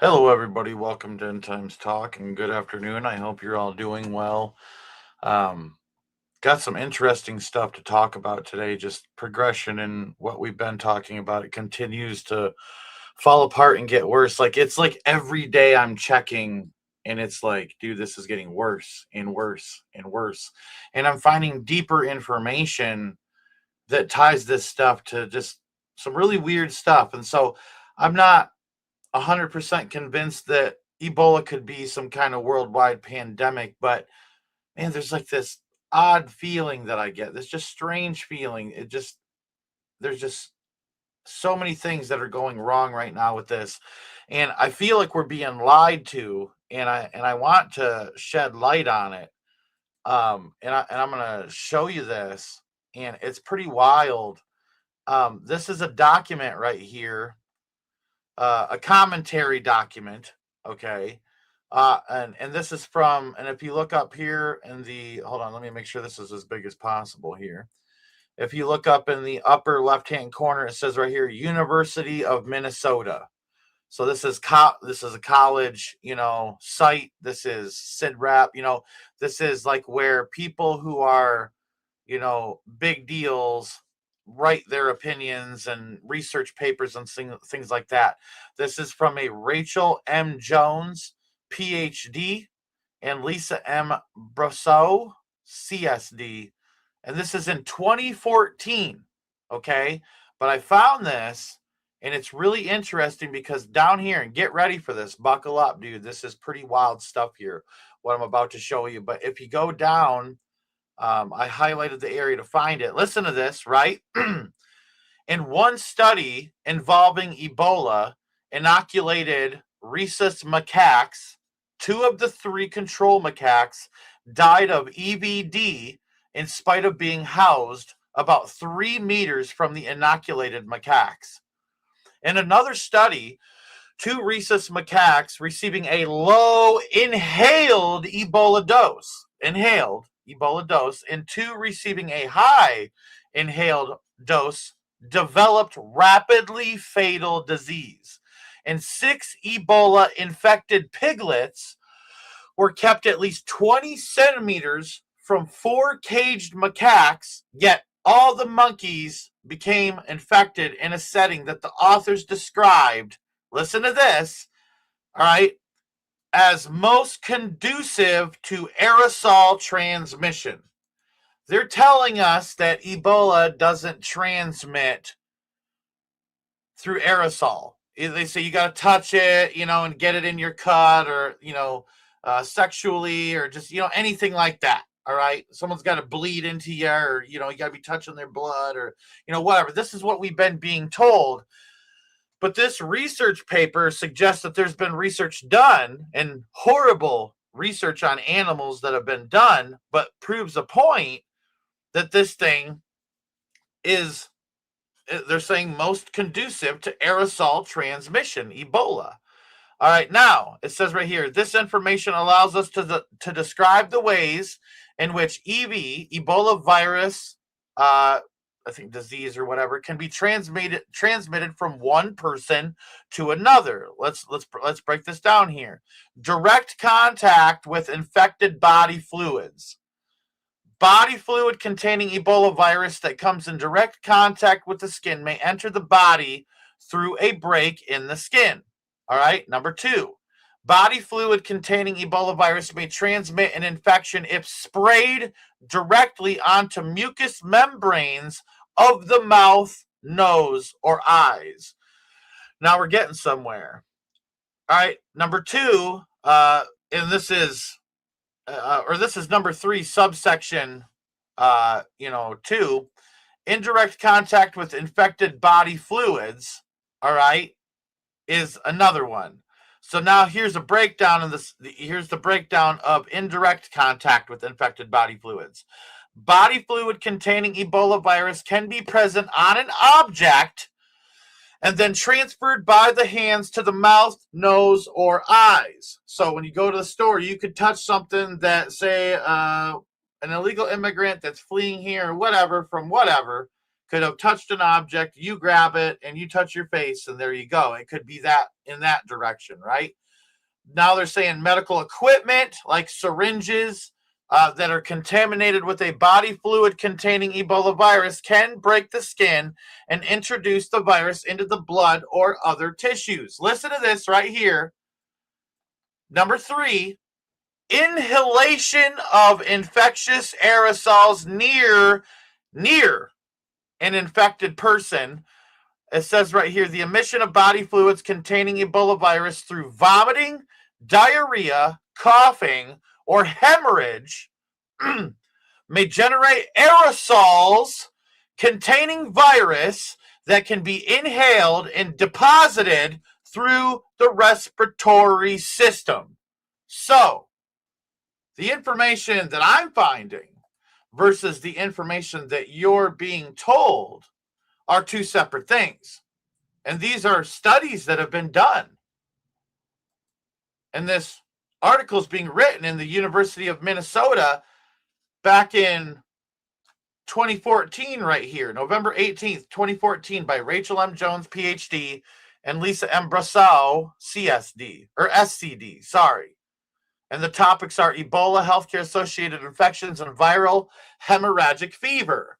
Hello, everybody. Welcome to End Times Talk, and good afternoon. I hope you're all doing well. Um, got some interesting stuff to talk about today. Just progression in what we've been talking about. It continues to fall apart and get worse. Like it's like every day I'm checking, and it's like, dude, this is getting worse and worse and worse. And I'm finding deeper information that ties this stuff to just some really weird stuff. And so I'm not 100% convinced that Ebola could be some kind of worldwide pandemic, but man, there's like this odd feeling that I get. This just strange feeling. There's just so many things that are going wrong right now with this. And I feel like we're being lied to, and I want to shed light on it. And I'm going to show you this, and it's pretty wild. This is a document right here, a commentary document. Okay. And this is from, and if you look up here in the, hold on, let me make sure this is as big as possible here. If you look up in the upper left hand corner, it says right here, University of Minnesota. So this is a college, site. This is SIDRAP. This is like where people who are, big deals write their opinions and research papers and things like that. This is from a Rachel M. Jones, PhD, and Lisa M. Brosseau, CSD. And this is in 2014. Okay. But I found this, and it's really interesting because down here, and get ready for this, buckle up, dude. This is pretty wild stuff here, what I'm about to show you. But if you go down, I highlighted the area to find it. Listen to this, right? In one study involving Ebola, inoculated rhesus macaques, two of the three control macaques died of EVD in spite of being housed about 3 meters from the inoculated macaques. In another study, two rhesus macaques receiving a low inhaled Ebola dose, and two receiving a high inhaled dose developed rapidly fatal disease. And 6 Ebola infected piglets were kept at least 20 centimeters from 4 caged macaques, yet all the monkeys became infected in a setting that the authors described, listen to this, all right, as most conducive to aerosol transmission. They're telling us that Ebola doesn't transmit through aerosol. They say you got to touch it, and get it in your cut, or, sexually, or just, anything like that. All right. Someone's got to bleed into you, or, you got to be touching their blood, or, whatever. This is what we've been being told. But this research paper suggests that there's been research done, and horrible research on animals that have been done, but proves a point that this thing is, they're saying, most conducive to aerosol transmission, Ebola. All right, now it says right here, this information allows us to describe the ways in which Ebola virus, I think disease or whatever, can be transmitted from one person to another. Let's break this down here. Direct contact with infected body fluids. Body fluid containing Ebola virus that comes in direct contact with the skin may enter the body through a break in the skin. All right, number 2. Body fluid containing Ebola virus may transmit an infection if sprayed directly onto mucous membranes of the mouth, nose, or eyes. Now we're getting somewhere. All right, number 2, and this is number 3, subsection, 2, indirect contact with infected body fluids, all right, is another one. So now here's a breakdown of this. Here's the breakdown of indirect contact with infected body fluids. Body fluid containing Ebola virus can be present on an object and then transferred by the hands to the mouth, nose, or eyes. So when you go to the store, you could touch something that, say, an illegal immigrant that's fleeing here or whatever, from whatever, could have touched an object, you grab it, and you touch your face, and there you go. It could be that in that direction, right? Now they're saying medical equipment like syringes that are contaminated with a body fluid containing Ebola virus can break the skin and introduce the virus into the blood or other tissues. Listen to this right here. Number 3, inhalation of infectious aerosols near an infected person. It says right here, the emission of body fluids containing Ebola virus through vomiting, diarrhea, coughing, or hemorrhage may generate aerosols containing virus that can be inhaled and deposited through the respiratory system. So, the information that I'm finding versus the information that you're being told are two separate things. And these are studies that have been done. And this article is being written in the University of Minnesota back in 2014 right here, November 18th, 2014, by Rachel M. Jones, PhD, and Lisa M. Brassau, CSD, or SCD, sorry. And the topics are Ebola, healthcare-associated infections, and viral hemorrhagic fever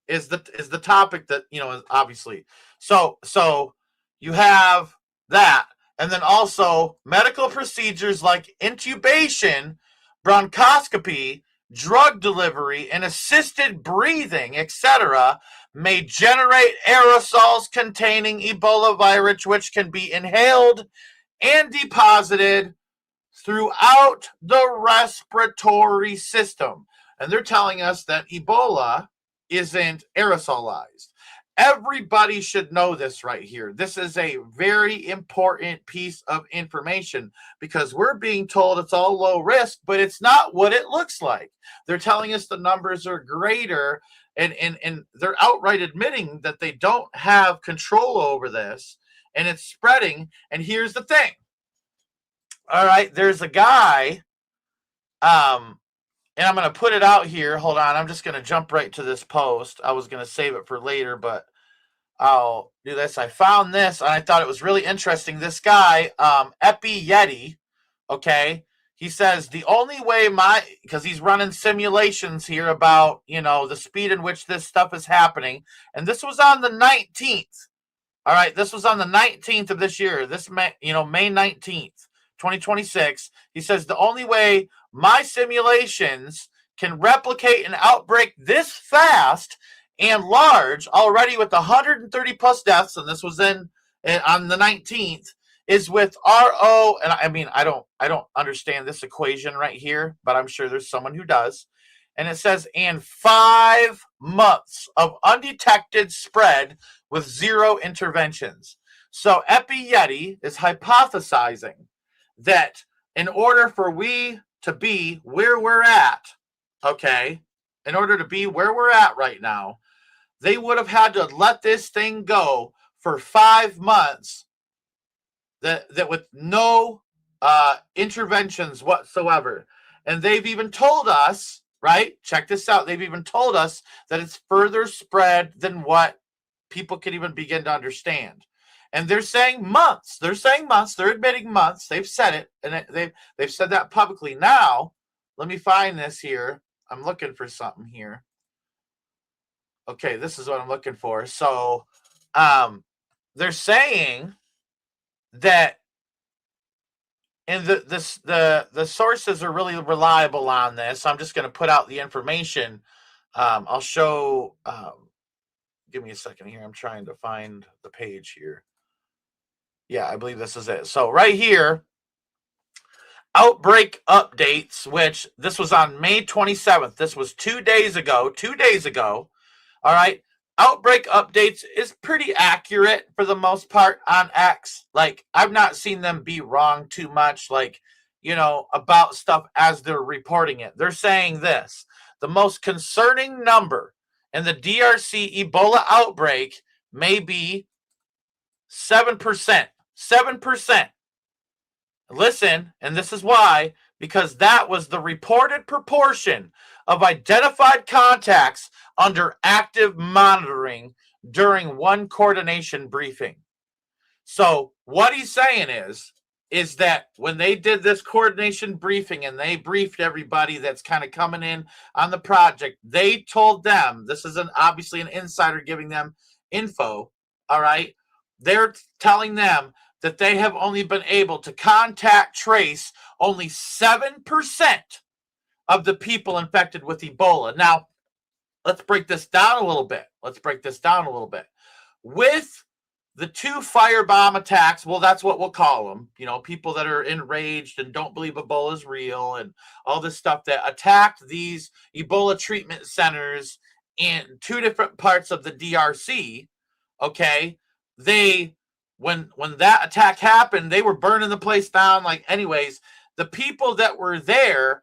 is the topic that, obviously. So you have that. And then also medical procedures like intubation, bronchoscopy, drug delivery, and assisted breathing, etc., may generate aerosols containing Ebola virus, which can be inhaled and deposited throughout the respiratory system. And they're telling us that Ebola isn't aerosolized. Everybody should know this right here. This is a very important piece of information because we're being told it's all low risk, but it's not what it looks like. They're telling us the numbers are greater, and they're outright admitting that they don't have control over this, and it's spreading. And here's the thing. All right, there's a guy, and I'm going to put it out here. Hold on, I'm just going to jump right to this post. I was going to save it for later, but I'll do this. I found this, and I thought it was really interesting. This guy, Epi Yeti, okay, he says the only way because he's running simulations here about, the speed in which this stuff is happening, and this was on the 19th. All right, this was on the 19th of this year. This May 19th. 2026, he says the only way my simulations can replicate an outbreak this fast and large, already with 130 plus deaths, and this was on the 19th, is with RO, and I don't understand this equation right here, but I'm sure there's someone who does. And it says, and 5 months of undetected spread with 0 interventions. So Epi Yeti is hypothesizing that in order for we to be where we're at, okay, in order to be where we're at right now, they would have had to let this thing go for 5 months that with no interventions whatsoever. And they've even told us, right, check this out, they've even told us that it's further spread than what people can even begin to understand. And they're saying months. They're admitting months. They've said it, and they've said that publicly. Now, let me find this here. I'm looking for something here. Okay, this is what I'm looking for. So, they're saying that, and the sources are really reliable on this. I'm just going to put out the information. I'll show. Give me a second here. I'm trying to find the page here. Yeah, I believe this is it. So right here, outbreak updates, which this was on May 27th. This was 2 days ago. 2 days ago. All right. Outbreak updates is pretty accurate for the most part on X. Like, I've not seen them be wrong too much, like, about stuff as they're reporting it. They're saying this: the most concerning number in the DRC Ebola outbreak may be 7%. 7%. Listen, and this is why, because that was the reported proportion of identified contacts under active monitoring during one coordination briefing. So what he's saying is that when they did this coordination briefing and they briefed everybody that's kind of coming in on the project, they told them, this is obviously an insider giving them info, all right? They're telling them that they have only been able to contact trace only 7% of the people infected with Ebola. Now, let's break this down a little bit. With the 2 firebomb attacks, well, that's what we'll call them. People that are enraged and don't believe Ebola is real and all this stuff that attacked these Ebola treatment centers in 2 different parts of the DRC. Okay, when that attack happened, they were burning the place down. Anyways, the people that were there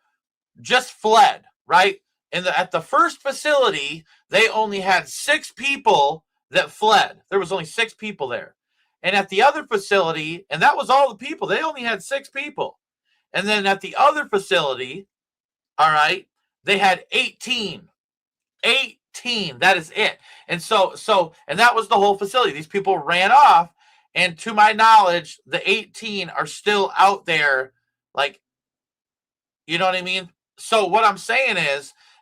just fled, right? At the first facility, they only had 6 people that fled. There was only 6 people there. And at the other facility, and that was all the people, they only had 6 people. And then at the other facility, all right, they had 18. 18. That is it. And and that was the whole facility. These people ran off. And to my knowledge, the 18 are still out there. You know what I mean? So what I'm saying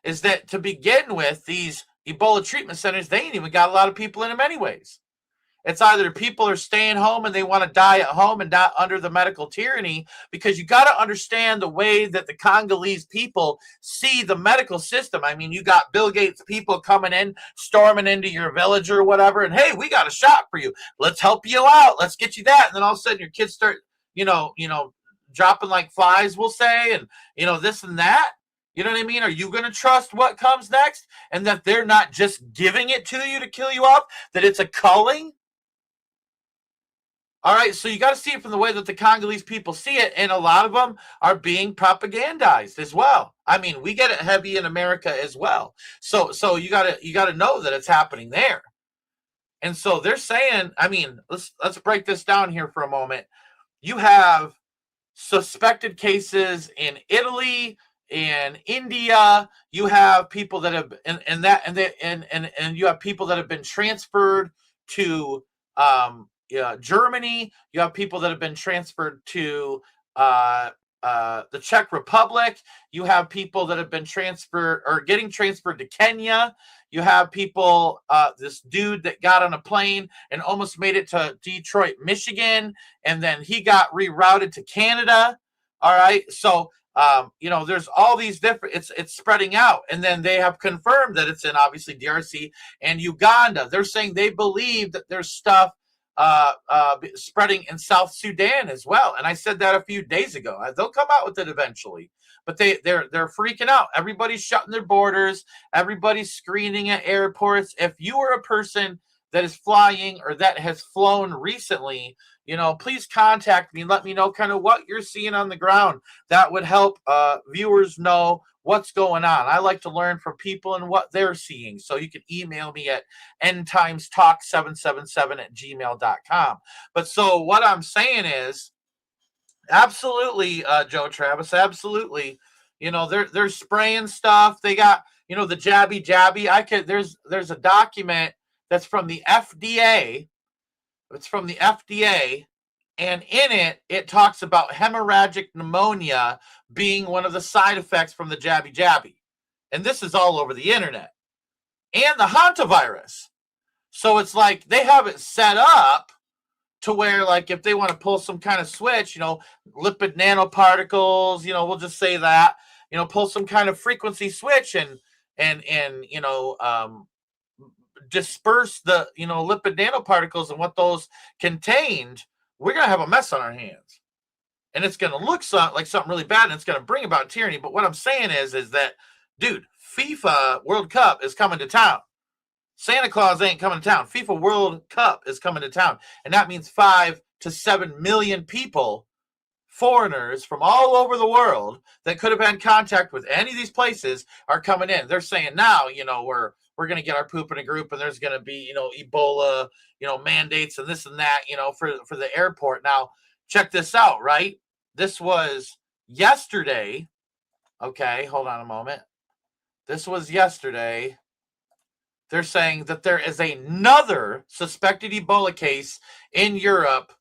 is that to begin with, these Ebola treatment centers, they ain't even got a lot of people in them anyways. It's either people are staying home and they want to die at home and not under the medical tyranny, because you got to understand the way that the Congolese people see the medical system. I mean, you got Bill Gates people coming in, storming into your village or whatever, and hey, we got a shot for you. Let's help you out. Let's get you that. And then all of a sudden your kids start, dropping like flies, we'll say, and, this and that. You know what I mean? Are you going to trust what comes next and that they're not just giving it to you to kill you off, that it's a culling? All right, so you got to see it from the way that the Congolese people see it, and a lot of them are being propagandized as well. I mean, we get it heavy in America as well. So you got to know that it's happening there. And so they're saying, I mean, let's break this down here for a moment. You have suspected cases in Italy, in India. You have people that have and you have people that have been transferred to Germany. You have people that have been transferred to the Czech Republic. You have people that have been transferred or getting transferred to Kenya. You have people, this dude that got on a plane and almost made it to Detroit, Michigan, and then he got rerouted to Canada. All right, so there's all these different. It's spreading out, and then they have confirmed that it's in obviously DRC and Uganda. They're saying they believe that there's stuff spreading in South Sudan as well. And I said that a few days ago. They'll come out with it eventually, but they're freaking out. Everybody's shutting their borders. Everybody's screening at airports. If you are a person that is flying or that has flown recently, please contact me and let me know kind of what you're seeing on the ground. That would help viewers know what's going on. I like to learn from people and what they're seeing. So you can email me at endtimestalk777@gmail.com. But so what I'm saying is, absolutely, Joe Travis, absolutely. They're spraying stuff. They got, the jabby. There's a document that's from the FDA. It's from the FDA. And in it talks about hemorrhagic pneumonia being one of the side effects from the jabby. And this is all over the internet. And the hantavirus. So it's like they have it set up to where, like, if they want to pull some kind of switch, lipid nanoparticles, we'll just say that, pull some kind of frequency switch and disperse the, lipid nanoparticles and what those contained, we're going to have a mess on our hands. And it's going to look like something really bad, and it's going to bring about tyranny. But what I'm saying is that, dude, FIFA World Cup is coming to town. Santa Claus ain't coming to town. FIFA World Cup is coming to town. And that means 5 to 7 million people, foreigners from all over the world that could have had contact with any of these places are coming in. They're saying now, we're going to get our poop in a group, and there's going to be, Ebola, mandates and this and that, for the airport. Now, check this out, right? This was yesterday, okay, hold on a moment. This was yesterday. They're saying that there is another suspected Ebola case in Europe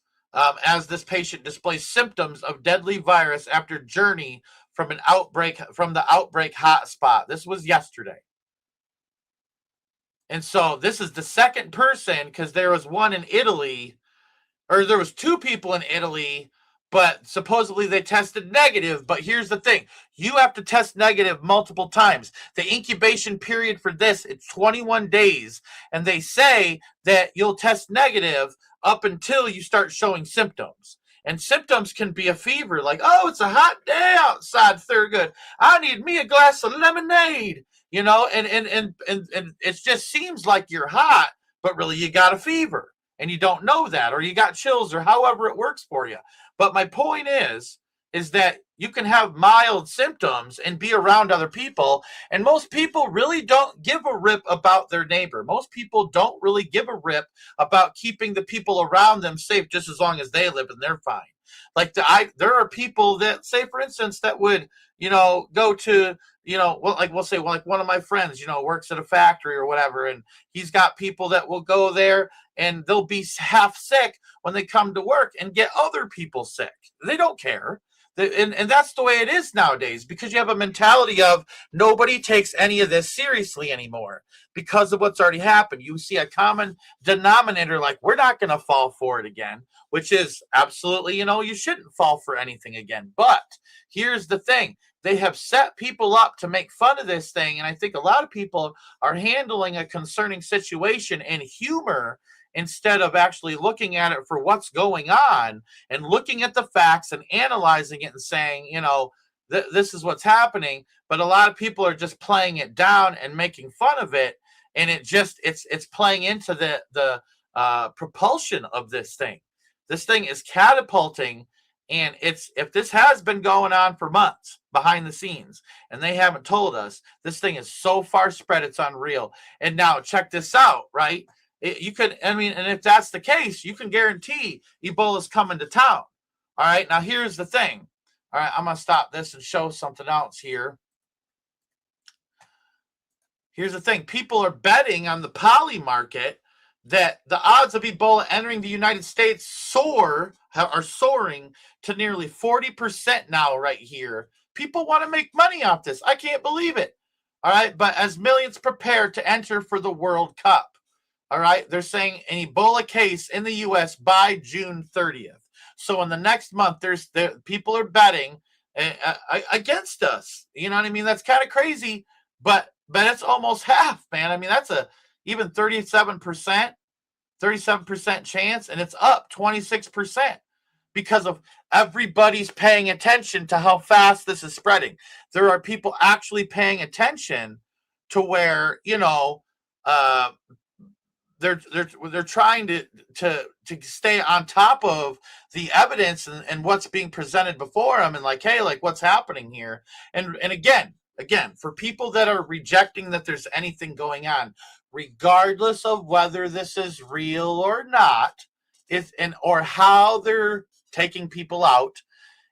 as this patient displays symptoms of deadly virus after journey from the outbreak hotspot. This was yesterday. And so this is the second person, because there was one in Italy, or there was two people in Italy, but supposedly they tested negative. But here's the thing. You have to test negative multiple times. The incubation period for this, it's 21 days. And they say that you'll test negative up until you start showing symptoms. And symptoms can be a fever, like, oh, it's a hot day outside, Thurgood. I need me a glass of lemonade, and it just seems like you're hot, but really you got a fever. And you don't know that, or you got chills, or however it works for you. But my point is that you can have mild symptoms and be around other people, and most people really don't give a rip about their neighbor. Most people don't really give a rip about keeping the people around them safe, just as long as they live and they're fine. Like there are people that, say for instance, that would go to we'll say, like one of my friends works at a factory or whatever, and he's got people that will go there and they'll be half sick when they come to work and get other people sick. They don't care. And that's the way it is nowadays, because you have a mentality of nobody takes any of this seriously anymore because of what's already happened. You see a common denominator, like, we're not going to fall for it again, which is absolutely, you shouldn't fall for anything again. But here's the thing. They have set people up to make fun of this thing. And I think a lot of people are handling a concerning situation in humor instead of actually looking at it for what's going on and looking at the facts and analyzing it and saying, this is what's happening. But a lot of people are just playing it down and making fun of it. And it's playing into the propulsion of this thing. This thing is catapulting. And if this has been going on for months behind the scenes and they haven't told us, this thing is so far spread, it's unreal. And now check this out, right? And if that's the case, you can guarantee Ebola's coming to town. All right. Now here's the thing. All right. I'm going to stop this and show something else here. Here's the thing. People are betting on the poly market that the odds of Ebola entering the United States are soaring to nearly 40% now right here. People want to make money off this. I can't believe it. All right. But as millions prepare to enter for the World Cup, all right, they're saying an Ebola case in the U.S. by June 30th. So in the next month, people are betting against us. You know what I mean? That's kind of crazy, but it's almost half, man. I mean, that's even 37% chance, and it's up 26% because of everybody's paying attention to how fast this is spreading. There are people actually paying attention to where, they're trying to stay on top of the evidence and what's being presented before them, and like, hey, like, what's happening here? And again, for people that are rejecting that there's anything going on, regardless of whether this is real or not, or how they're taking people out,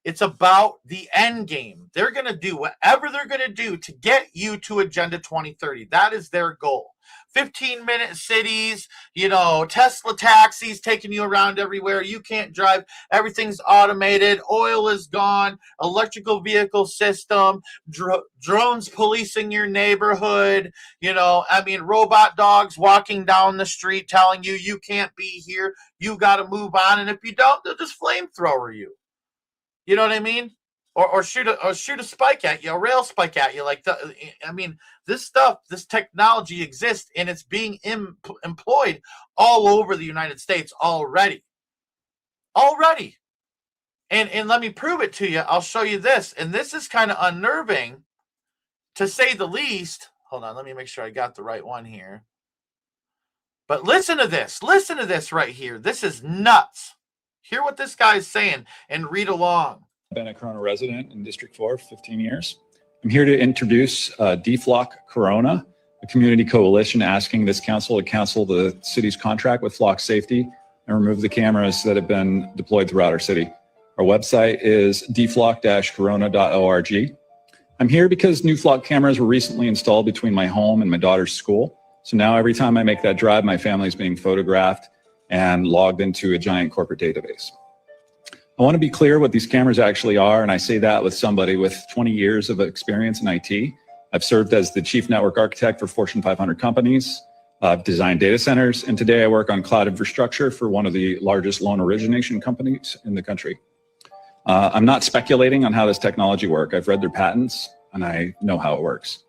it's about the end game. They're going to do whatever they're going to do to get you to Agenda 2030. That is their goal. 15-minute cities, Tesla taxis taking you around everywhere. You can't drive. Everything's automated. Oil is gone. Electrical vehicle system. Drones policing your neighborhood. Robot dogs walking down the street telling you can't be here. You got to move on. And if you don't, they'll just flamethrower you. You know what I mean? Or shoot a spike at you, a rail spike at you. This technology exists, and it's being employed all over the United States already. And let me prove it to you. I'll show you this. And this is kind of unnerving, to say the least. Hold on. Let me make sure I got the right one here. But listen to this. Listen to this right here. This is nuts. Hear what this guy's saying and read along. I've been a Corona resident in District 4 for 15 years. I'm here to introduce DFLOC Corona, a community coalition asking this council to cancel the city's contract with Flock Safety and remove the cameras that have been deployed throughout our city. Our website is dflock-corona.org. I'm here because new Flock cameras were recently installed between my home and my daughter's school. So now every time I make that drive, my family is being photographed and logged into a giant corporate database. I want to be clear what these cameras actually are, and I say that with somebody with 20 years of experience in IT. I've served as the chief network architect for Fortune 500 companies. I've designed data centers, and today I work on cloud infrastructure for one of the largest loan origination companies in the country. I'm not speculating on how this technology works. I've read their patents, and I know how it works.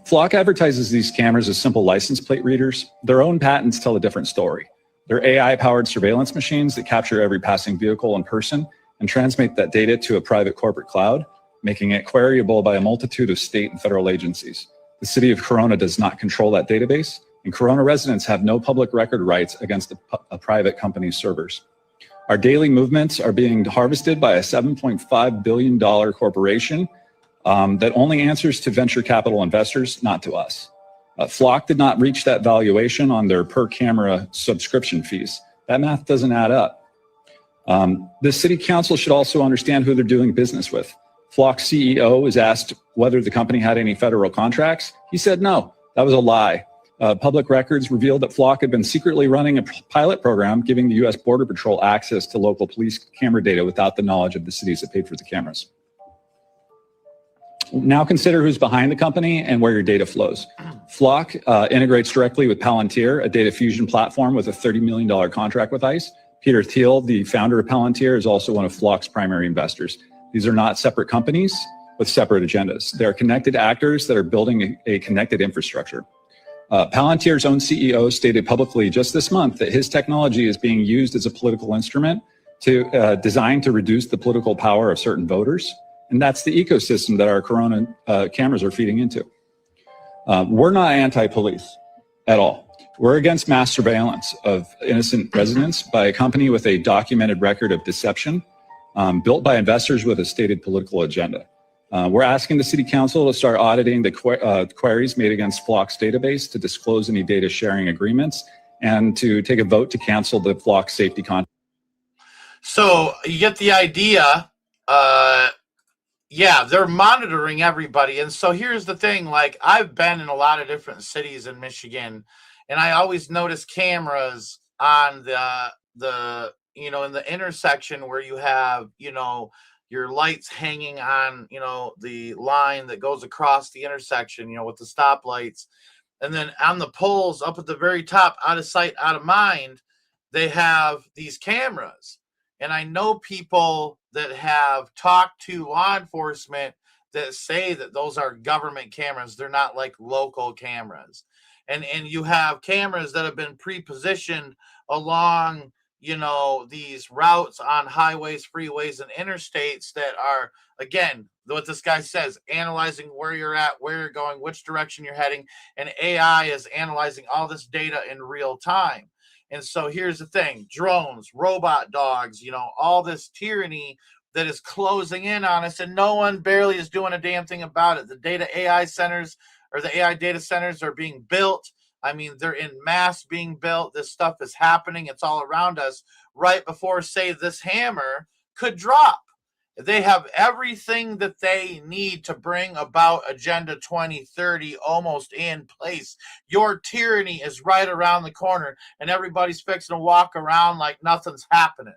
Flock advertises these cameras as simple license plate readers. Their own patents tell a different story. They're AI-powered surveillance machines that capture every passing vehicle and person and transmit that data to a private corporate cloud, making it queryable by a multitude of state and federal agencies. The city of Corona does not control that database, and Corona residents have no public record rights against a private company's servers. Our daily movements are being harvested by a $7.5 billion corporation that only answers to venture capital investors, not to us. Flock did not reach that valuation on their per camera subscription fees. That math doesn't add up. The city council should also understand who they're doing business with. Flock's CEO was asked whether the company had any federal contracts. He said no, that was a lie. Public records revealed that Flock had been secretly running a pilot program giving the US Border Patrol access to local police camera data without the knowledge of the cities that paid for the cameras. Now consider who's behind the company and where your data flows. Flock integrates directly with Palantir, a data fusion platform with a $30 million contract with ICE. Peter Thiel, the founder of Palantir, is also one of Flock's primary investors. These are not separate companies with separate agendas. They are connected actors that are building a connected infrastructure. Palantir's own CEO stated publicly just this month that his technology is being used as a political instrument designed to reduce the political power of certain voters. And that's the ecosystem that our Corona cameras are feeding into. We're not anti-police at all. We're against mass surveillance of innocent residents by a company with a documented record of deception built by investors with a stated political agenda. We're asking the city council to start auditing the queries made against Flock's database to disclose any data sharing agreements and to take a vote to cancel the Flock safety contract. So you get the idea. Yeah, they're monitoring everybody. And so here's the thing, like I've been in a lot of different cities in Michigan, and I always notice cameras on the in the intersection where you have, your lights hanging on, the line that goes across the intersection, with the stoplights. And then on the poles up at the very top, out of sight, out of mind, they have these cameras. And I know people that have talked to law enforcement that say that those are government cameras. They're not like local cameras. And you have cameras that have been pre-positioned along, these routes on highways, freeways, and interstates that are, again, what this guy says, analyzing where you're at, where you're going, which direction you're heading. And AI is analyzing all this data in real time. And so here's the thing, drones, robot dogs, all this tyranny that is closing in on us, and no one barely is doing a damn thing about it. The data AI centers or the AI data centers are being built. I mean, they're in mass being built. This stuff is happening. It's all around us right before, say, this hammer could drop. They have everything that they need to bring about Agenda 2030 almost in place. Your tyranny is right around the corner, and everybody's fixing to walk around like nothing's happening.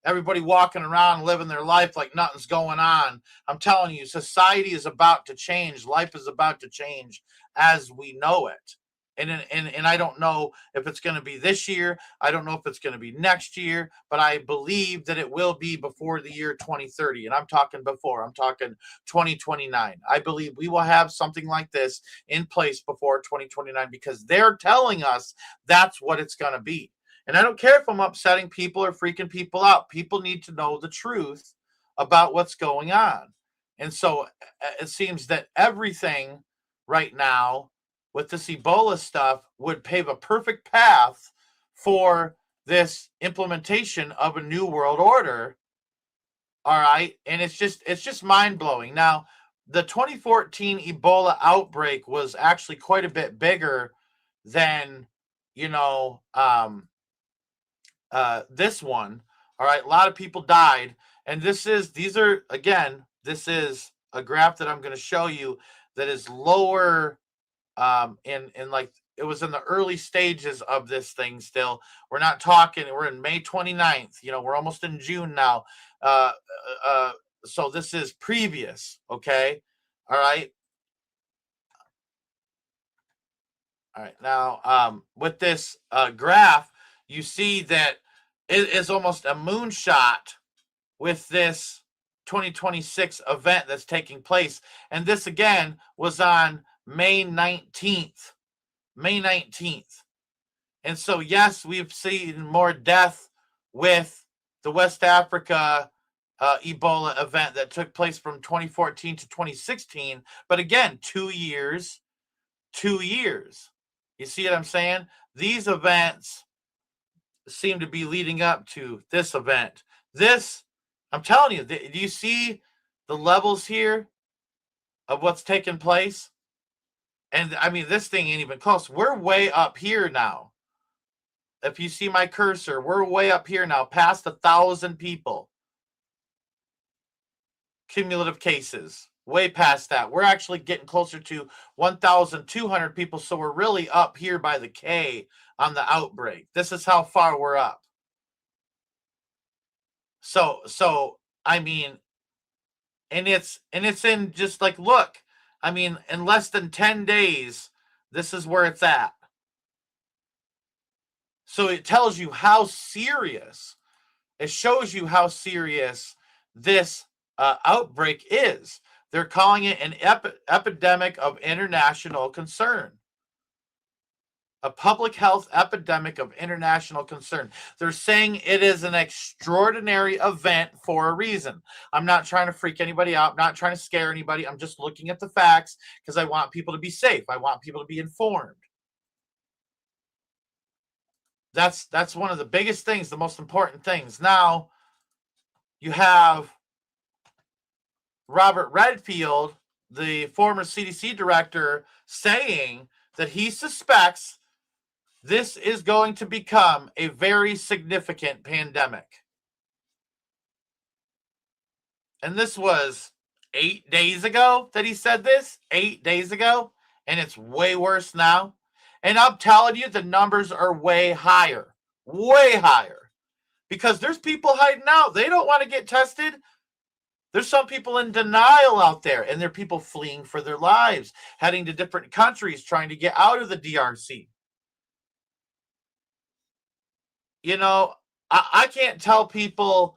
Everybody walking around living their life like nothing's going on. I'm telling you, society is about to change. Life is about to change as we know it. And I don't know if it's going to be this year. I don't know if it's going to be next year, but I believe that it will be before the year 2030. And I'm talking before. I'm talking 2029. I believe we will have something like this in place before 2029 because they're telling us that's what it's going to be. And I don't care if I'm upsetting people or freaking people out. People need to know the truth about what's going on. And so it seems that everything right now with this Ebola stuff would pave a perfect path for this implementation of a new world order. All right. And it's just mind blowing. Now, the 2014 Ebola outbreak was actually quite a bit bigger than, this one. All right, a lot of people died, and this is a graph that I'm going to show you that is lower in like it was in the early stages of this thing still. We're not talking, we're in May 29th, we're almost in June now. Uh uh so this is previous, okay? All right. All right. Now, with this graph, you see that it is almost a moonshot with this 2026 event that's taking place. And this again was on May 19th. May 19th. And so, yes, we've seen more death with the West Africa Ebola event that took place from 2014 to 2016. But again, 2 years, 2 years. You see what I'm saying? These events seem to be leading up to this event. This, I'm telling you, do you see the levels here of what's taking place? And I mean, this thing ain't even close. We're way up here now. If you see my cursor, we're way up here now, past 1,000 people. Cumulative cases, way past that. We're actually getting closer to 1,200 people. So we're really up here by the K on the outbreak. This is how far we're up. So I mean, and it's in just like, look, I mean, in less than 10 days, this is where it's at. So it tells you how serious, it shows you how serious this outbreak is. They're calling it an epidemic of international concern. A public health epidemic of international concern. They're saying it is an extraordinary event for a reason. I'm not trying to freak anybody out. I'm not trying to scare anybody. I'm just looking at the facts because I want people to be safe. I want people to be informed. That's one of the biggest things, the most important things. Now, you have Robert Redfield, the former CDC director, saying that he suspects this is going to become a very significant pandemic. And this was 8 days ago that he said this, 8 days ago, and it's way worse now. And I'm telling you, the numbers are way higher, because there's people hiding out. They don't want to get tested. There's some people in denial out there, and there are people fleeing for their lives, heading to different countries, trying to get out of the DRC. I can't tell people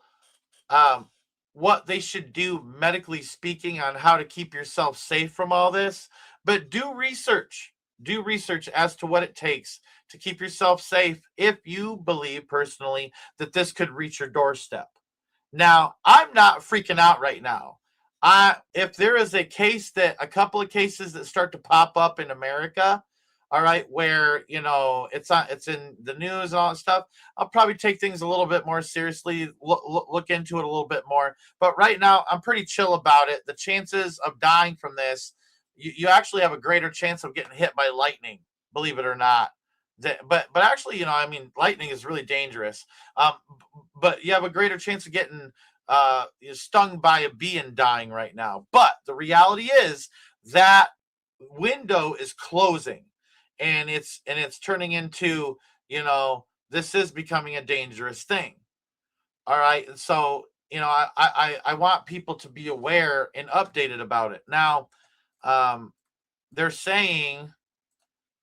what they should do medically speaking on how to keep yourself safe from all this, but do research. Do research as to what it takes to keep yourself safe if you believe personally that this could reach your doorstep. Now, I'm not freaking out right now. If there is a couple of cases that start to pop up in America, all right, where it's in the news and all that stuff, I'll probably take things a little bit more seriously, look into it a little bit more. But right now, I'm pretty chill about it. The chances of dying from this, you actually have a greater chance of getting hit by lightning, believe it or not. But actually, I mean, lightning is really dangerous. But you have a greater chance of getting stung by a bee and dying right now. But the reality is that window is closing, and it's turning into, this is becoming a dangerous thing. All right, and so I want people to be aware and updated about it. Now, they're saying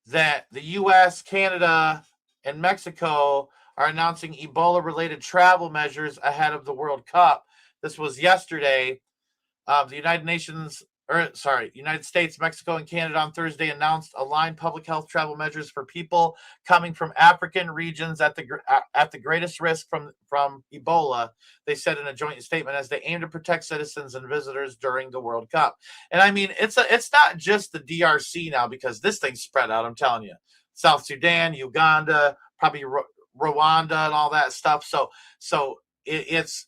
that the U.S., Canada, and Mexico are announcing Ebola-related travel measures ahead of the World Cup. This was yesterday. The United States, Mexico, and Canada on Thursday announced aligned public health travel measures for people coming from African regions at the greatest risk from Ebola. They said in a joint statement as they aim to protect citizens and visitors during the World Cup. And I mean, it's not just the DRC now, because this thing's spread out. I'm telling you, South Sudan, Uganda, probably Rwanda, and all that stuff. So it's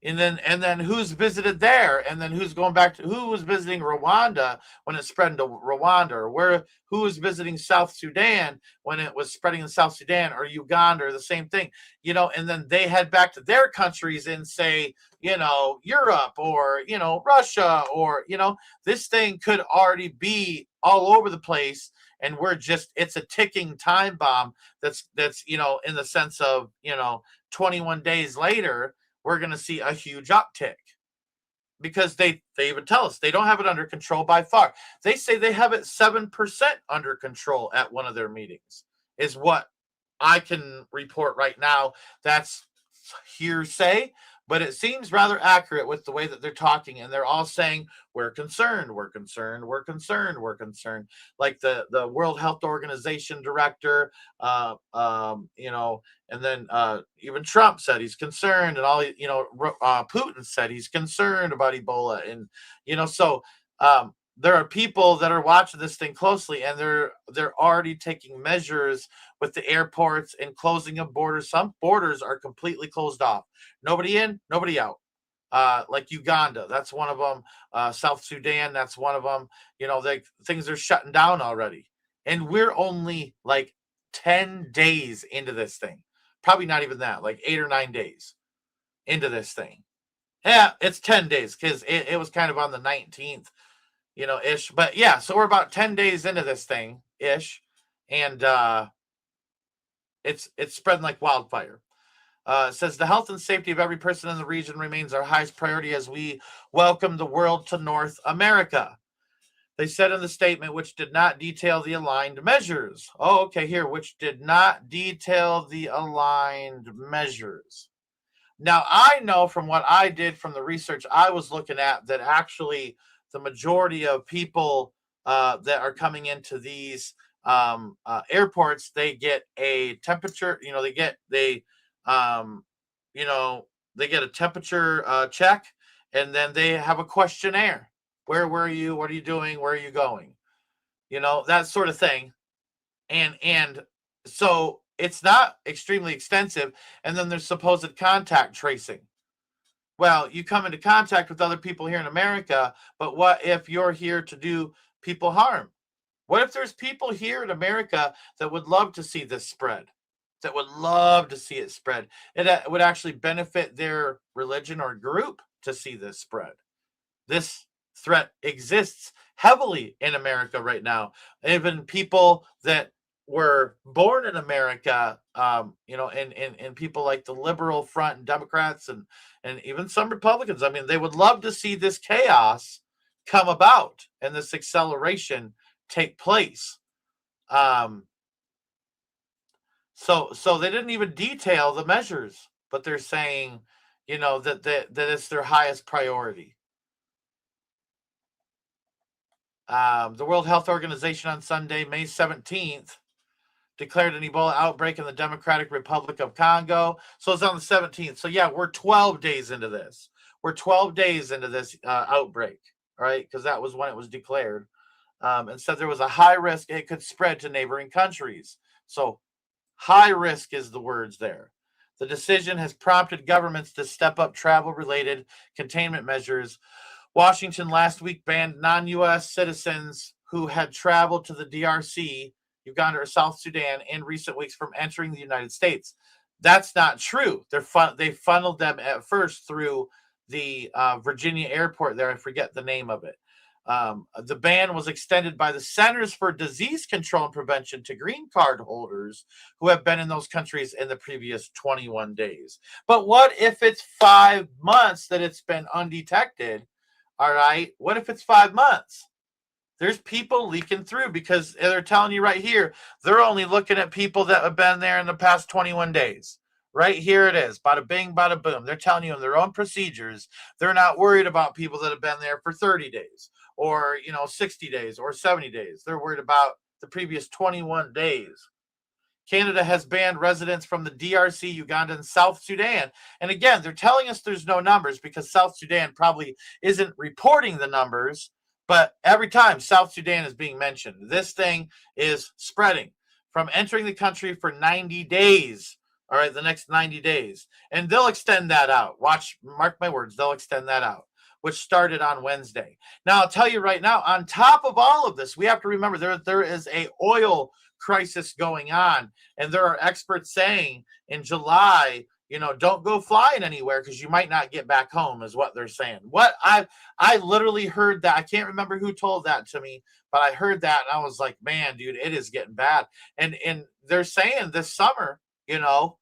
And then who's visited there, and then who's going back to who was visiting Rwanda when it spread into Rwanda, or who was visiting South Sudan when it was spreading in South Sudan, or Uganda, or the same thing, and then they head back to their countries and say, Europe, or Russia, or this thing could already be all over the place, and it's a ticking time bomb that's in the sense of 21 days later we're going to see a huge uptick, because they even tell us they don't have it under control by far. They say they have it 7% under control at one of their meetings, is what I can report right now. That's hearsay, but it seems rather accurate with the way that they're talking, and they're all saying we're concerned, we're concerned, we're concerned, we're concerned. Like the World Health Organization director, and then even Trump said he's concerned, and Putin said he's concerned about Ebola, and so there are people that are watching this thing closely, and they're already taking measures with the airports and closing of borders. Some borders are completely closed off. Nobody in, nobody out. Like Uganda, that's one of them. South Sudan, that's one of them. Things are shutting down already, and we're only like 10 days into this thing. Probably not even that, like 8 or 9 days into this thing. Yeah, it's 10 days because it was kind of on the 19th, ish. But yeah, so we're about 10 days into this thing ish. And it's spreading like wildfire. It says the health and safety of every person in the region remains our highest priority as we welcome the world to North America. They said in the statement, which did not detail the aligned measures. Oh, okay, here, which did not detail the aligned measures. Now, I know from what I did from the research I was looking at that actually the majority of people that are coming into these airports, they get a temperature. Um, they get a temperature check, and then they have a questionnaire. Where were you? What are you doing? Where are you going? That sort of thing. And so it's not extremely extensive. And then there's supposed contact tracing. Well, you come into contact with other people here in America, but what if you're here to do people harm? What if there's people here in America that would love to see this spread? That would love to see it spread. It would actually benefit their religion or group to see this spread. This threat exists heavily in America right now. Even people that were born in America, and people like the Liberal Front and Democrats and even some Republicans. I mean, they would love to see this chaos come about and this acceleration take place. So they didn't even detail the measures, but they're saying, that it's their highest priority. The World Health Organization on Sunday, May 17th, declared an Ebola outbreak in the Democratic Republic of Congo. So it's on the 17th. So yeah, we're 12 days into this. We're 12 days into this outbreak, right? Because that was when it was declared. And said there was a high risk it could spread to neighboring countries. So high risk is the words there. The decision has prompted governments to step up travel-related containment measures. Washington last week banned non-U.S. citizens who had traveled to the DRC, Uganda, or South Sudan in recent weeks from entering the United States. That's not true. They funneled them at first through the Virginia airport there. I forget the name of it. The ban was extended by the Centers for Disease Control and Prevention to green card holders who have been in those countries in the previous 21 days. But what if it's 5 months that it's been undetected? All right. What if it's 5 months? There's people leaking through because they're telling you right here, they're only looking at people that have been there in the past 21 days. Right here it is. Bada bing, bada boom. They're telling you in their own procedures, they're not worried about people that have been there for 30 days or, 60 days or 70 days. They're worried about the previous 21 days. Canada has banned residents from the DRC, Uganda, and South Sudan. And again, they're telling us there's no numbers because South Sudan probably isn't reporting the numbers. But every time South Sudan is being mentioned, this thing is spreading from entering the country for 90 days. All right, the next 90 days. And they'll extend that out. Watch, mark my words, they'll extend that out, which started on Wednesday. Now, I'll tell you right now, on top of all of this, we have to remember there is a oil crisis going on. And there are experts saying in July, don't go flying anywhere because you might not get back home, is what they're saying. I literally heard that. I can't remember who told that to me, but I heard that and I was like, man, dude, it is getting bad. And they're saying this summer, that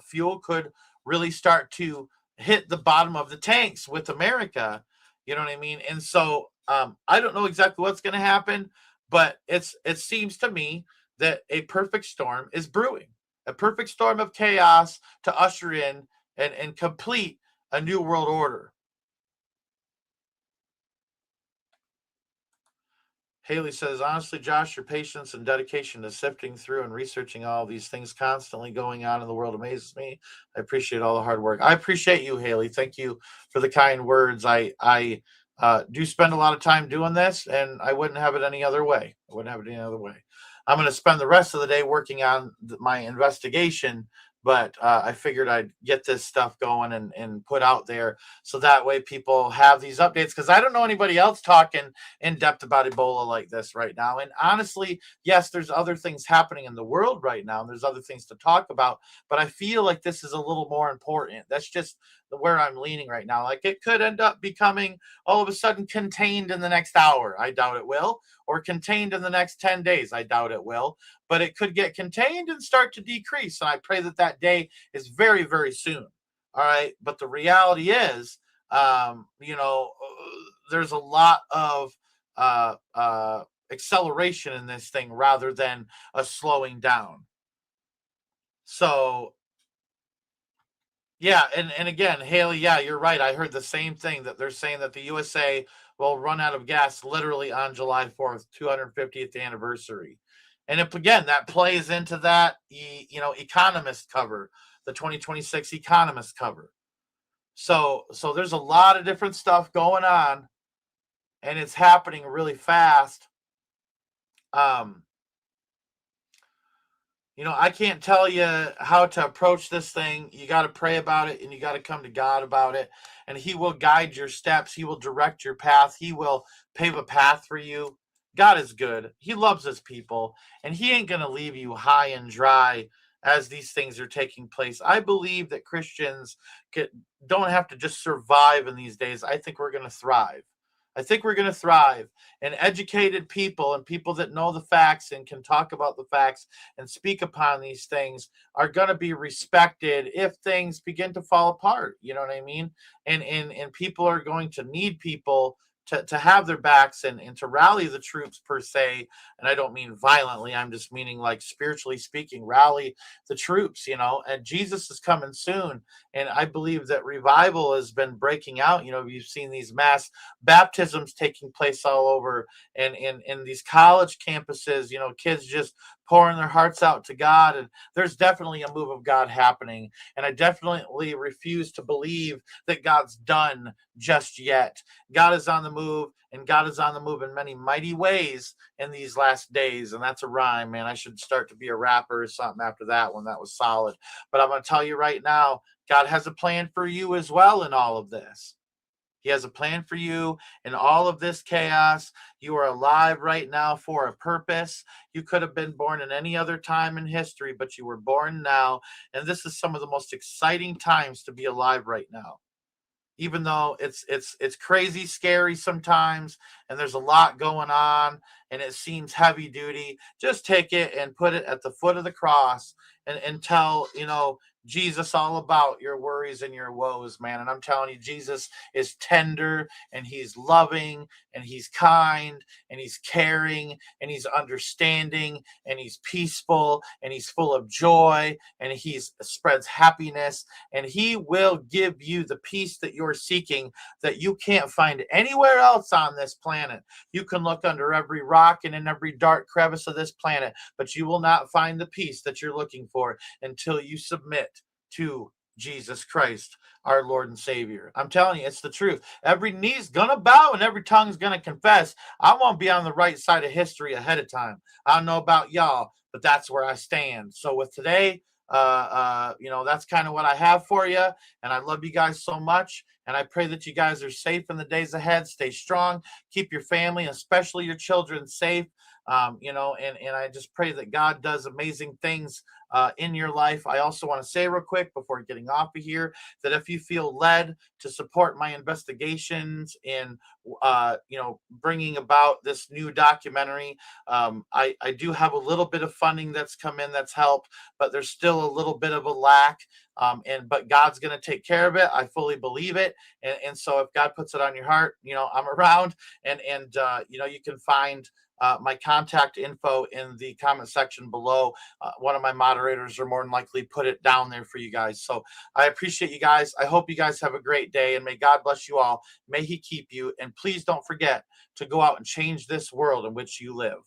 fuel could really start to hit the bottom of the tanks with America. You know what I mean? And so I don't know exactly what's going to happen, but it seems to me that a perfect storm is brewing, a perfect storm of chaos to usher in and complete a new world order. Haley says, honestly, Josh, your patience and dedication to sifting through and researching all these things constantly going on in the world amazes me. I appreciate all the hard work. I appreciate you, Haley. Thank you for the kind words. I do spend a lot of time doing this, and I wouldn't have it any other way. I wouldn't have it any other way. I'm going to spend the rest of the day working on my investigation, but I figured I'd get this stuff going and put out there so that way people have these updates, because I don't know anybody else talking in depth about Ebola like this right now. And honestly, yes, there's other things happening in the world right now, and there's other things to talk about, but I feel like this is a little more important. That's just where I'm leaning right now. Like, it could end up becoming all of a sudden contained in the next hour. I doubt it will. Or contained in the next 10 days. I doubt it will. But it could get contained and start to decrease. And I pray that that day is very, very soon. All right. But the reality is, there's a lot of acceleration in this thing rather than a slowing down. So, yeah, and again, Haley, yeah, you're right. I heard the same thing, that they're saying that the USA will run out of gas literally on July 4th, 250th anniversary. And if again, that plays into that, economist cover, the 2026 economist cover. So there's a lot of different stuff going on, and it's happening really fast. I can't tell you how to approach this thing. You got to pray about it, and you got to come to God about it, and He will guide your steps. He will direct your path. He will pave a path for you. God is good. He loves His people, and He ain't going to leave you high and dry as these things are taking place. I believe that Christians don't have to just survive in these days. I think we're going to thrive. I think we're going to thrive, and educated people and people that know the facts and can talk about the facts and speak upon these things are going to be respected if things begin to fall apart. You know what I mean? And people are going to need people to have their backs and to rally the troops per se. And I don't mean violently. I'm just meaning, like, spiritually speaking, rally the troops, and Jesus is coming soon. And I believe that revival has been breaking out. You've seen these mass baptisms taking place all over, and in these college campuses, kids just pouring their hearts out to God. And there's definitely a move of God happening. And I definitely refuse to believe that God's done just yet. God is on the move, and God is on the move in many mighty ways in these last days. And that's a rhyme, man. I should start to be a rapper or something after that one. That was solid. But I'm going to tell you right now, God has a plan for you as well in all of this. He has a plan for you in all of this chaos. You are alive right now for a purpose. You could have been born in any other time in history, but you were born now. And this is some of the most exciting times to be alive right now. Even though it's crazy scary sometimes, and there's a lot going on, and it seems heavy duty, just take it and put it at the foot of the cross, and tell Jesus all about your worries and your woes, man. And I'm telling you, Jesus is tender, and He's loving, and He's kind, and He's caring, and He's understanding, and He's peaceful, and He's full of joy, and He spreads happiness, and He will give you the peace that you're seeking, that you can't find anywhere else on this planet. You can look under every rock and in every dark crevice of this planet, but you will not find the peace that you're looking for until you submit to Jesus Christ, our Lord and Savior. I'm telling you, it's the truth. Every knee's gonna bow and every tongue's gonna confess. I won't be on the right side of history ahead of time. I don't know about y'all, but that's where I stand. So with today, that's kind of what I have for you. And I love you guys so much. And I pray that you guys are safe in the days ahead. Stay strong. Keep your family, especially your children, safe. And I just pray that God does amazing things in your life. I also want to say real quick before getting off of here that if you feel led to support my investigations in, bringing about this new documentary, I do have a little bit of funding that's come in that's helped, but there's still a little bit of a lack. But God's going to take care of it. I fully believe it. And so if God puts it on your heart, I'm around, and you can find my contact info in the comment section below. One of my moderators are more than likely put it down there for you guys. So I appreciate you guys. I hope you guys have a great day, and may God bless you all. May he keep you. And please don't forget to go out and change this world in which you live.